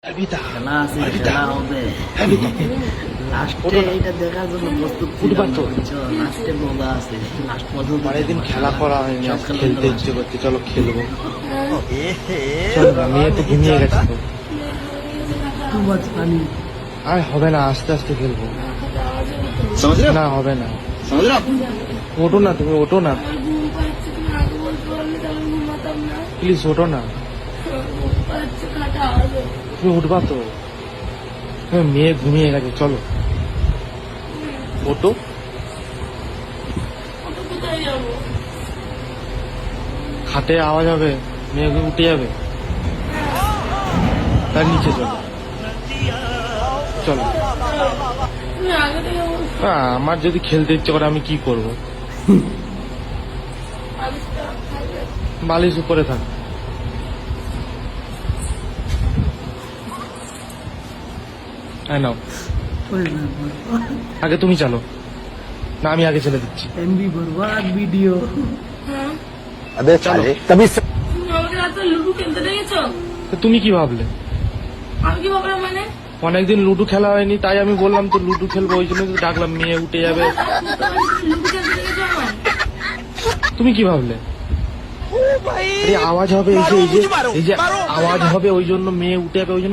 খেলা আছে, খেলা হবে। লাস্টে এটা দেখার জন্য প্রস্তুত লাস্টে মজা আছে। লাস্ট পর্যন্ত অনেকদিন খেলা করা হয়নি, সব আজ খেলা খেলতে খেলা ইচ্ছে করছে, চলো খেলবো। চলো না, মেয়ে তো ঘুমিয়ে গেছে তো। too much funny। আর হবে না, আস্তে আস্তে খেলবো। না হবে না, ওঠো না, তুমি ওঠো না প্লিজ, ওঠো না, তুমি উঠবা তো। মেয়ে ঘুমিয়ে গেছে, চলো ওঠো। খাটে আওয়াজ হবে, মেয়ে উঠে যাবে, তার নিচে চলো, চলো। আমার যদি খেলতে ইচ্ছে করে আমি কি করব? বালিশ উপরে থাক। হ্যাঁ নাও, আগে তুমি চালো না, আমি আগে ছেড়ে দিচ্ছি। এমবি বরবাদ ভিডিও। আবে চলো, তবে তুমি আমাকে রাতে লুডু খেলতে দেখেছো? তুমি কি ভাবলে? আমি কি ভাবলাম মানে? অনেকদিন লুডো খেলা হয়নি, তাই আমি বললাম তো লুডো খেলবো, ওই জন্য তো ডাকলাম, মেয়ে উঠে যাবে। লুডু খেলতে দেখেছো আমার? তুমি কি ভাবলে? আরে আওয়াজ হবে, এই যে আওয়াজ হবে, ওই জন্য মেয়ে উঠে যাবে, ওই জন্য